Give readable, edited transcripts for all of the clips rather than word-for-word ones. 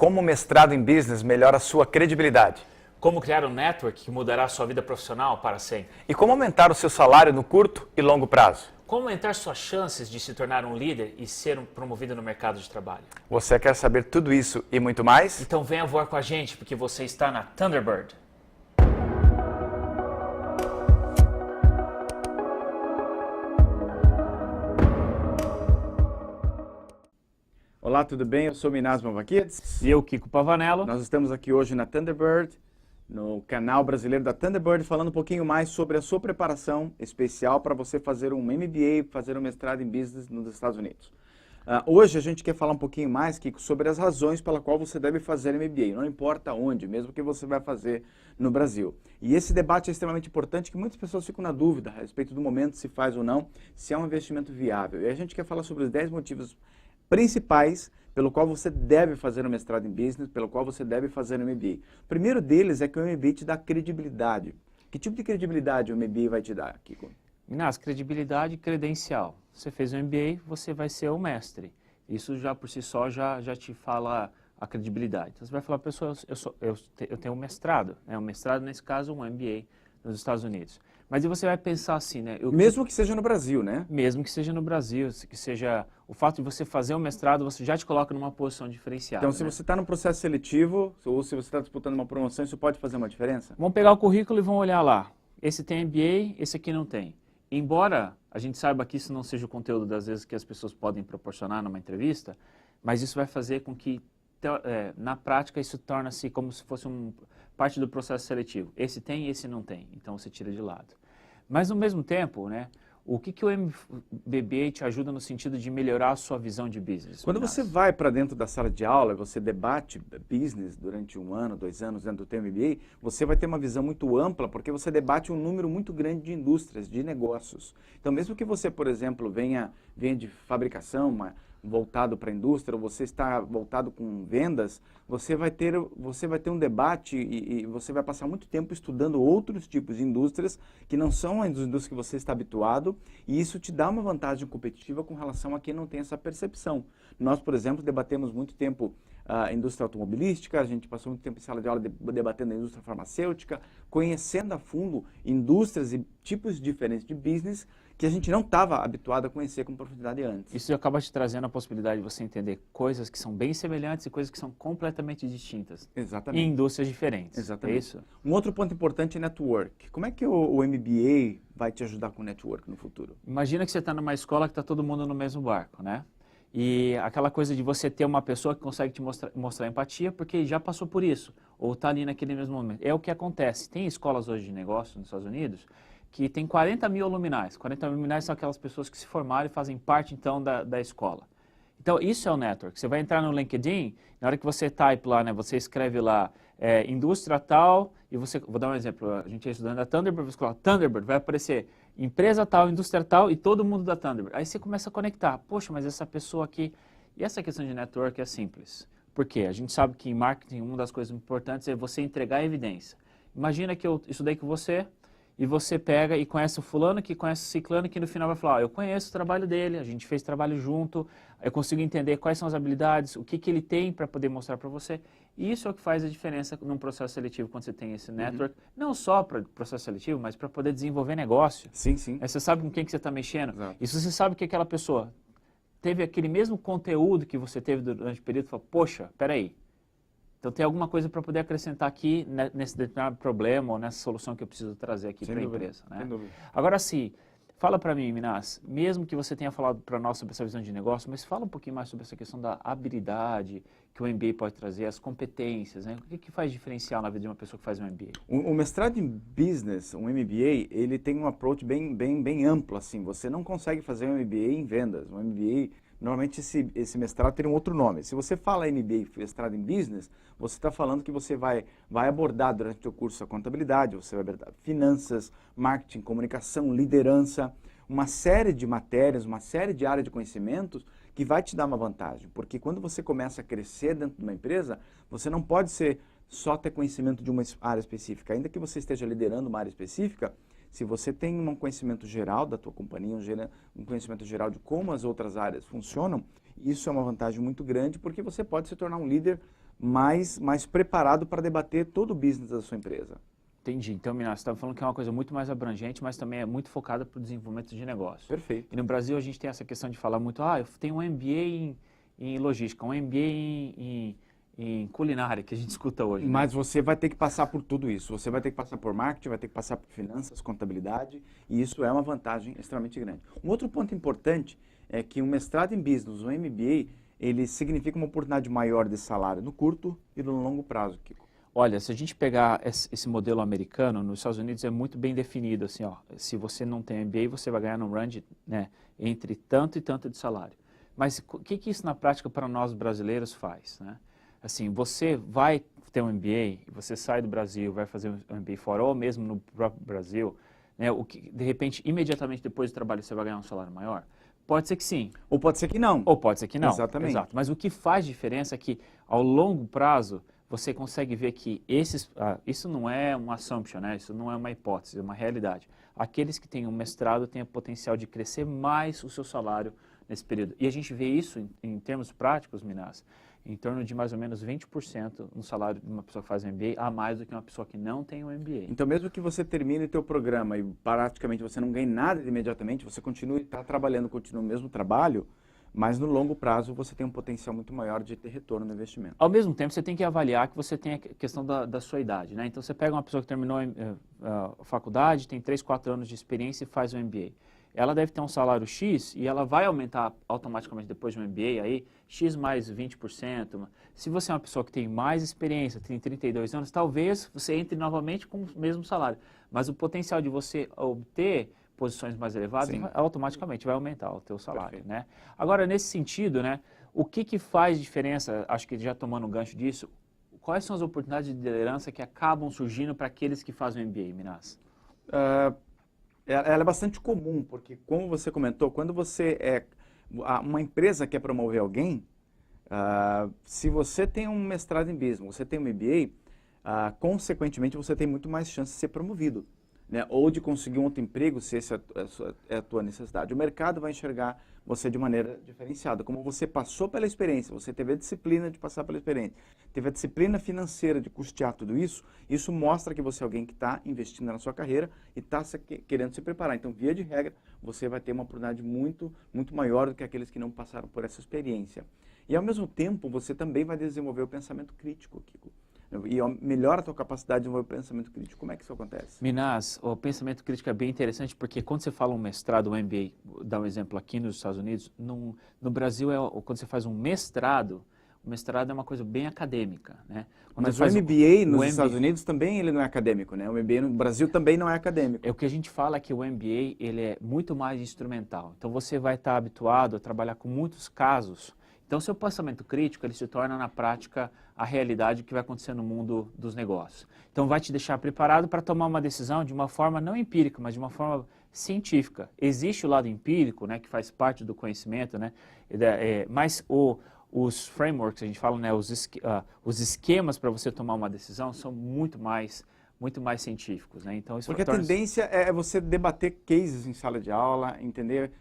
Como o mestrado em Business melhora a sua credibilidade. Como criar um network que mudará a sua vida profissional para sempre. E como aumentar o seu salário no curto e longo prazo. Como aumentar suas chances de se tornar um líder e ser promovido no mercado de trabalho. Você quer saber tudo isso e muito mais? Então venha voar com a gente, porque você está na Thunderbird. Olá, tudo bem? Eu sou Minaz Mavakides. E eu, Kiko Pavanello. Nós estamos aqui hoje na Thunderbird, no canal brasileiro da Thunderbird, falando um pouquinho mais sobre a sua preparação especial para você fazer um MBA, fazer um mestrado em Business nos Estados Unidos. Hoje a gente quer falar um pouquinho mais, Kiko, sobre as razões pela qual você deve fazer MBA, não importa onde, mesmo que você vai fazer no Brasil. E esse debate é extremamente importante, que muitas pessoas ficam na dúvida a respeito do momento, se faz ou não, se é um investimento viável. E a gente quer falar sobre os 10 motivos principais pelo qual você deve fazer um mestrado em Business, pelo qual você deve fazer um MBA. O primeiro deles é que o MBA te dá credibilidade. Que tipo de credibilidade o MBA vai te dar, Kiko? Minaz, credibilidade credencial. Você fez um MBA, você vai ser o mestre. Isso já por si só já te fala a credibilidade. Então você vai falar, pessoal, eu tenho um mestrado. Um mestrado, nesse caso, um MBA nos Estados Unidos. Mas aí você vai pensar assim, né? Mesmo que seja no Brasil, né? Mesmo que seja no Brasil, que seja o fato de você fazer um mestrado, você já te coloca numa posição diferenciada. Então, se você está no processo seletivo, ou se você está disputando uma promoção, isso pode fazer uma diferença? Vamos pegar o currículo e vamos olhar lá. Esse tem MBA, esse aqui não tem. Embora a gente saiba que isso não seja o conteúdo das vezes que as pessoas podem proporcionar numa entrevista, mas isso vai fazer com que, na prática, isso torna-se como se fosse parte do processo seletivo. Esse tem e esse não tem, então você tira de lado. Mas, ao mesmo tempo, né, o que o MBA te ajuda no sentido de melhorar a sua visão de business? Quando você vai para dentro da sala de aula, você debate business durante 1 ano, 2 anos dentro do teu MBA, você vai ter uma visão muito ampla, porque você debate um número muito grande de indústrias, de negócios. Então, mesmo que você, por exemplo, venha de fabricação, voltado para a indústria, ou você está voltado com vendas, você vai ter um debate e você vai passar muito tempo estudando outros tipos de indústrias que não são as indústrias que você está habituado, e isso te dá uma vantagem competitiva com relação a quem não tem essa percepção. Nós, por exemplo, debatemos muito tempo a indústria automobilística, a gente passou muito tempo em sala de aula debatendo a indústria farmacêutica, conhecendo a fundo indústrias e tipos diferentes de business que a gente não estava habituado a conhecer com profundidade antes. Isso acaba te trazendo a possibilidade de você entender coisas que são bem semelhantes e coisas que são completamente distintas. Exatamente. Em indústrias diferentes. Exatamente. É isso? Um outro ponto importante é network. Como é que o MBA vai te ajudar com network no futuro? Imagina que você está numa escola que está todo mundo no mesmo barco, né? E aquela coisa de você ter uma pessoa que consegue te mostrar empatia porque já passou por isso, ou está ali naquele mesmo momento. É o que acontece. Tem escolas hoje de negócio nos Estados Unidos que tem 40 mil aluminais. 40 mil aluminais são aquelas pessoas que se formaram e fazem parte, então, da escola. Então, isso é o network. Você vai entrar no LinkedIn, na hora que você type lá, né, você escreve lá, indústria tal, e você, vou dar um exemplo, a gente é estudante da Thunderbird, você coloca Thunderbird, vai aparecer empresa tal, indústria tal, e todo mundo da Thunderbird. Aí você começa a conectar, poxa, mas essa pessoa aqui... E essa questão de network é simples. Por quê? A gente sabe que em marketing, uma das coisas importantes é você entregar a evidência. Imagina que eu estudei com você, e você pega e conhece o fulano, que conhece o ciclano, que no final vai falar, eu conheço o trabalho dele, a gente fez trabalho junto, eu consigo entender quais são as habilidades, o que ele tem para poder mostrar para você. E isso é o que faz a diferença num processo seletivo, quando você tem esse network, não só para o processo seletivo, mas para poder desenvolver negócio. Sim, sim. Aí você sabe com quem que você está mexendo. Exato. E se você sabe que aquela pessoa teve aquele mesmo conteúdo que você teve durante o período, você fala, poxa, peraí. Então tem alguma coisa para poder acrescentar aqui nesse determinado problema ou nessa solução que eu preciso trazer aqui para a empresa. Né? Sem dúvida. Agora sim, fala para mim, Minaz, mesmo que você tenha falado para nós sobre essa visão de negócio, mas fala um pouquinho mais sobre essa questão da habilidade que o MBA pode trazer, as competências, né? O que faz diferencial na vida de uma pessoa que faz um MBA? O mestrado em Business, um MBA, ele tem um approach bem amplo, assim. Você não consegue fazer um MBA em vendas. Um MBA, normalmente esse mestrado tem um outro nome. Se você fala MBA, mestrado em Business, você está falando que você vai abordar durante o seu curso a contabilidade, você vai abordar finanças, marketing, comunicação, liderança, uma série de matérias, uma série de áreas de conhecimentos que vai te dar uma vantagem. Porque quando você começa a crescer dentro de uma empresa, você não pode só ter conhecimento de uma área específica. Ainda que você esteja liderando uma área específica, se você tem um conhecimento geral da tua companhia, um conhecimento geral de como as outras áreas funcionam, isso é uma vantagem muito grande, porque você pode se tornar um líder mais preparado para debater todo o business da sua empresa. Entendi. Então, Minas, você estava falando que é uma coisa muito mais abrangente, mas também é muito focada para o desenvolvimento de negócio. Perfeito. E no Brasil a gente tem essa questão de falar muito, eu tenho um MBA em logística, um MBA em culinária, que a gente escuta hoje. Né? Mas você vai ter que passar por tudo isso. Você vai ter que passar por marketing, vai ter que passar por finanças, contabilidade, e isso é uma vantagem extremamente grande. Um outro ponto importante é que um mestrado em business, um MBA, ele significa uma oportunidade maior de salário no curto e no longo prazo, Kiko. Olha, se a gente pegar esse modelo americano, nos Estados Unidos é muito bem definido, assim, se você não tem MBA, você vai ganhar no range, né, entre tanto e tanto de salário. Mas o que isso na prática para nós brasileiros faz, né? Assim, você vai ter um MBA, você sai do Brasil, vai fazer um MBA fora, ou mesmo no próprio Brasil, né, de repente, imediatamente depois do trabalho, você vai ganhar um salário maior? Pode ser que sim. Ou pode ser que não. Ou pode ser que não. Exatamente. Exato. Mas o que faz diferença é que, ao longo prazo, você consegue ver que isso não é uma assumption, né? Isso não é uma hipótese, é uma realidade. Aqueles que têm um mestrado têm o potencial de crescer mais o seu salário nesse período. E a gente vê isso em termos práticos, Minas, em torno de mais ou menos 20% no salário de uma pessoa que faz MBA a mais do que uma pessoa que não tem um MBA. Então, mesmo que você termine o teu programa e praticamente você não ganhe nada imediatamente, você continue trabalhando, continua o mesmo trabalho, mas no longo prazo você tem um potencial muito maior de ter retorno no investimento. Ao mesmo tempo, você tem que avaliar que você tem a questão da sua idade, né? Então, você pega uma pessoa que terminou a faculdade, tem 3, 4 anos de experiência e faz um MBA. Ela deve ter um salário X e ela vai aumentar automaticamente depois de um MBA aí, X mais 20%. Se você é uma pessoa que tem mais experiência, tem 32 anos, talvez você entre novamente com o mesmo salário. Mas o potencial de você obter posições mais elevadas, automaticamente vai aumentar o teu salário, né? Agora, nesse sentido, né, o que faz diferença, acho que já tomando um gancho disso, quais são as oportunidades de liderança que acabam surgindo para aqueles que fazem o MBA, Minas? Ela é bastante comum, porque como você comentou, quando uma empresa quer promover alguém, se você tem um mestrado em business, você tem um MBA, consequentemente você tem muito mais chance de ser promovido, né? Ou de conseguir um outro emprego, se essa é a tua necessidade. O mercado vai enxergar você de maneira diferenciada. Como você passou pela experiência, você teve a disciplina de passar pela experiência, teve a disciplina financeira de custear tudo isso, isso mostra que você é alguém que está investindo na sua carreira e está querendo se preparar. Então, via de regra, você vai ter uma oportunidade muito, muito maior do que aqueles que não passaram por essa experiência. E, ao mesmo tempo, você também vai desenvolver o pensamento crítico, Kiko. E melhora a tua capacidade de desenvolver o pensamento crítico. Como é que isso acontece? Minas, o pensamento crítico é bem interessante porque quando você fala um mestrado, um MBA, vou dar um exemplo aqui nos Estados Unidos, no Brasil, quando você faz um mestrado, o mestrado é uma coisa bem acadêmica, né? Mas o MBA nos Estados Unidos também ele não é acadêmico, né? O MBA no Brasil também não é acadêmico. O que a gente fala é que o MBA ele é muito mais instrumental. Então você vai estar habituado a trabalhar com muitos casos. Então, seu pensamento crítico, ele se torna, na prática, a realidade que vai acontecer no mundo dos negócios. Então, vai te deixar preparado para tomar uma decisão de uma forma não empírica, mas de uma forma científica. Existe o lado empírico, né, que faz parte do conhecimento, né, mas os frameworks, a gente fala, né, os esquemas para você tomar uma decisão são muito mais científicos, né? Então, isso porque a tendência é você debater cases em sala de aula, entender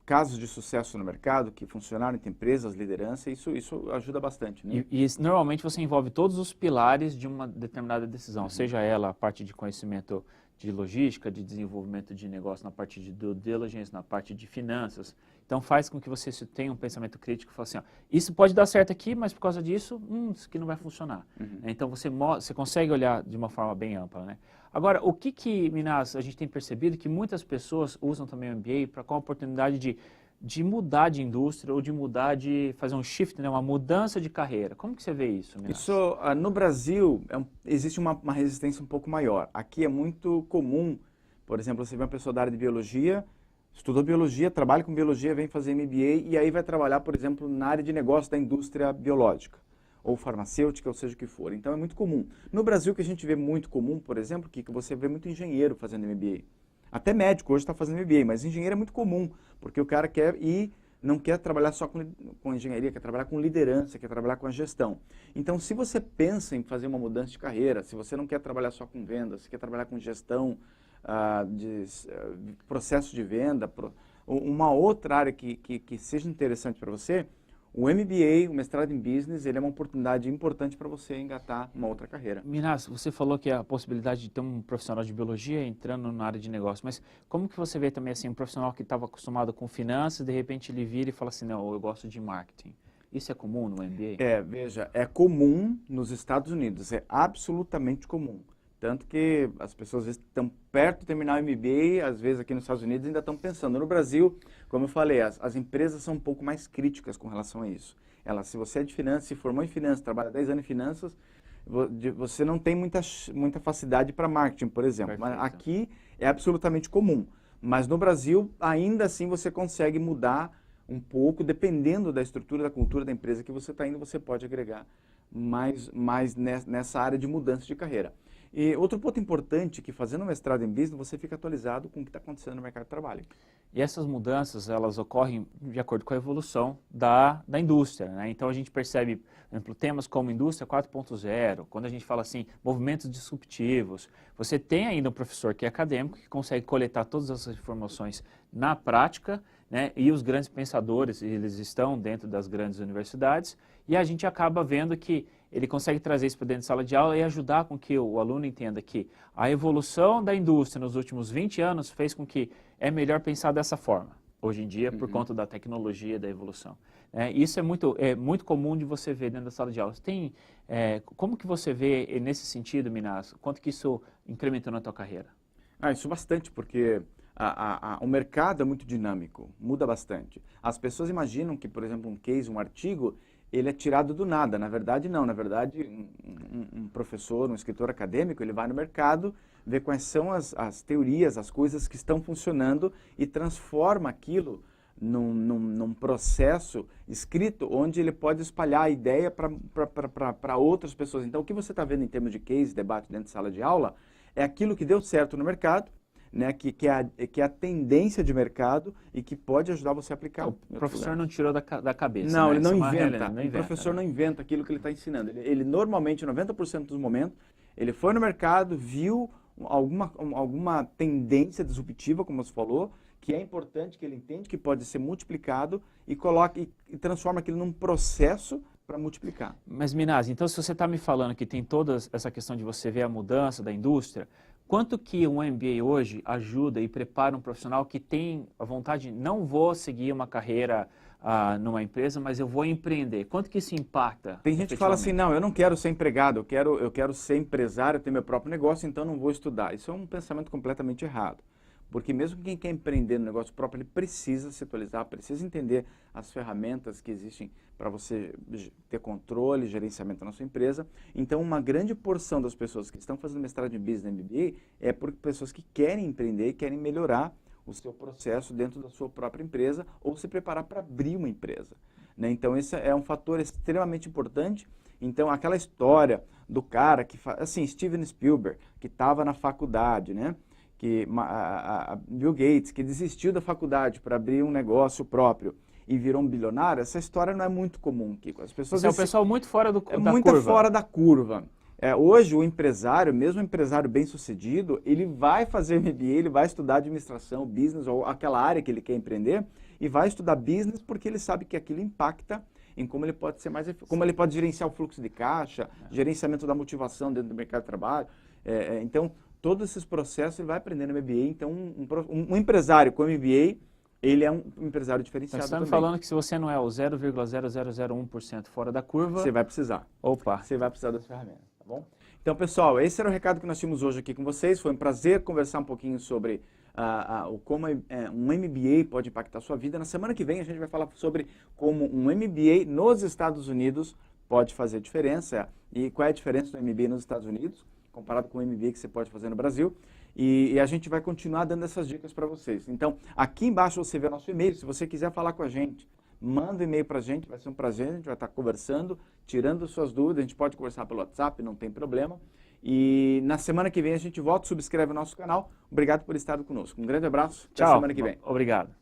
casos de sucesso no mercado que funcionaram entre empresas, liderança, isso ajuda bastante, né? E normalmente você envolve todos os pilares de uma determinada decisão, seja ela a parte de conhecimento de logística, de desenvolvimento de negócio, na parte de due diligence, na parte de finanças. Então faz com que você tenha um pensamento crítico e fale assim, isso pode dar certo aqui, mas por causa disso, isso aqui não vai funcionar. Então você consegue olhar de uma forma bem ampla, né? Agora, o que Minas, a gente tem percebido que muitas pessoas usam também o MBA com a oportunidade de mudar de indústria ou de fazer um shift, né, uma mudança de carreira. Como que você vê isso, Minas? Isso, no Brasil, existe uma resistência um pouco maior. Aqui é muito comum, por exemplo, você vê uma pessoa da área de biologia, estudou biologia, trabalha com biologia, vem fazer MBA e aí vai trabalhar, por exemplo, na área de negócio da indústria biológica ou farmacêutica, ou seja o que for. Então é muito comum. No Brasil, o que a gente vê muito comum, por exemplo, que você vê muito engenheiro fazendo MBA. Até médico hoje está fazendo MBA, mas engenheiro é muito comum, porque o cara quer ir, não quer trabalhar só com engenharia, quer trabalhar com liderança, quer trabalhar com a gestão. Então, se você pensa em fazer uma mudança de carreira, se você não quer trabalhar só com vendas, se quer trabalhar com gestão, processo de venda, uma outra área que seja interessante para você, o MBA, o mestrado em Business, ele é uma oportunidade importante para você engatar uma outra carreira. Minas, você falou que a possibilidade de ter um profissional de biologia entrando na área de negócio, mas como que você vê também assim, um profissional que estava acostumado com finanças, de repente ele vira e fala assim, não, eu gosto de marketing. Isso é comum no MBA? Veja, é comum nos Estados Unidos, é absolutamente comum. Tanto que as pessoas às vezes estão perto de terminar o MBA, às vezes aqui nos Estados Unidos ainda estão pensando. No Brasil, como eu falei, as empresas são um pouco mais críticas com relação a isso. Se você é de finanças, se formou em finanças, trabalha 10 anos em finanças, você não tem muita facilidade para marketing, por exemplo. Perfeito. Mas aqui é absolutamente comum. Mas no Brasil, ainda assim, você consegue mudar um pouco, dependendo da estrutura, da cultura da empresa que você está indo, você pode agregar mais nessa área de mudança de carreira. E outro ponto importante é que fazendo mestrado em business, você fica atualizado com o que está acontecendo no mercado de trabalho. E essas mudanças, elas ocorrem de acordo com a evolução da indústria, né? Então a gente percebe, por exemplo, temas como indústria 4.0, quando a gente fala assim, movimentos disruptivos, você tem ainda um professor que é acadêmico, que consegue coletar todas essas informações na prática, né? E os grandes pensadores, eles estão dentro das grandes universidades, e a gente acaba vendo que ele consegue trazer isso para dentro de sala de aula e ajudar com que o aluno entenda que a evolução da indústria nos últimos 20 anos fez com que é melhor pensar dessa forma, hoje em dia, por conta da tecnologia e da evolução. Isso é muito comum de você ver dentro da sala de aula. Como que você vê nesse sentido, Minas? Quanto que isso incrementou na tua carreira? Isso bastante, porque o mercado é muito dinâmico, muda bastante. As pessoas imaginam que, por exemplo, um case, um artigo, ele é tirado do nada. Na verdade, não. Na verdade, um professor, um escritor acadêmico, ele vai no mercado, vê quais são as teorias, as coisas que estão funcionando e transforma aquilo num processo escrito onde ele pode espalhar a ideia para outras pessoas. Então, o que você está vendo em termos de case, debate dentro de sala de aula, é aquilo que deu certo no mercado, né, que é a tendência de mercado e que pode ajudar você a aplicar. O professor não tirou da cabeça. Não, né? ele não Essa inventa. não O professor né? não inventa aquilo que ele está ensinando. Ele normalmente, 90% dos momentos, ele foi no mercado, viu alguma tendência disruptiva, como você falou, que é importante, que ele entende que pode ser multiplicado e coloca e transforma aquilo num processo para multiplicar. Mas, Minas, então se você está me falando que tem toda essa questão de você ver a mudança da indústria, quanto que um MBA hoje ajuda e prepara um profissional que tem a vontade, não vou seguir uma carreira numa empresa, mas eu vou empreender? Quanto que isso impacta? Tem gente que fala assim, não, eu não quero ser empregado, eu quero ser empresário, ter meu próprio negócio, então não vou estudar. Isso é um pensamento completamente errado. Porque mesmo quem quer empreender no negócio próprio, ele precisa se atualizar, precisa entender as ferramentas que existem para você ter controle, gerenciamento na sua empresa. Então, uma grande porção das pessoas que estão fazendo mestrado em Business MBA é por pessoas que querem empreender e querem melhorar o seu processo dentro da sua própria empresa ou se preparar para abrir uma empresa. Né? Então, esse é um fator extremamente importante. Então, aquela história do cara que, assim, Steven Spielberg, que estava na faculdade, né? Que Bill Gates, que desistiu da faculdade para abrir um negócio próprio e virou um bilionário, essa história não é muito comum, Kiko. As pessoas é o pessoal muito fora da curva. Muito fora da curva. Hoje, o empresário, mesmo um empresário bem-sucedido, ele vai fazer MBA, ele vai estudar administração, business, ou aquela área que ele quer empreender, e vai estudar business porque ele sabe que aquilo impacta em como ele pode ser como ele pode gerenciar o fluxo de caixa, gerenciamento da motivação dentro do mercado de trabalho. Então, todos esses processos ele vai aprender no MBA. Então, um empresário com MBA, ele é um empresário diferenciado também. Você está me falando que se você não é o 0,0001% fora da curva... Você vai precisar. Opa! Você vai precisar das ferramentas, tá bom? Então, pessoal, esse era o recado que nós tínhamos hoje aqui com vocês. Foi um prazer conversar um pouquinho sobre como um MBA pode impactar a sua vida. Na semana que vem a gente vai falar sobre como um MBA nos Estados Unidos pode fazer diferença e qual é a diferença do MBA nos Estados Unidos comparado com o MBA que você pode fazer no Brasil. E a gente vai continuar dando essas dicas para vocês. Então, aqui embaixo você vê o nosso e-mail. Se você quiser falar com a gente, manda um e-mail para a gente, vai ser um prazer. A gente vai estar conversando, tirando suas dúvidas. A gente pode conversar pelo WhatsApp, não tem problema. E na semana que vem a gente volta, subscreve o nosso canal. Obrigado por estar conosco. Um grande abraço. Tchau. Até semana que vem. Obrigado.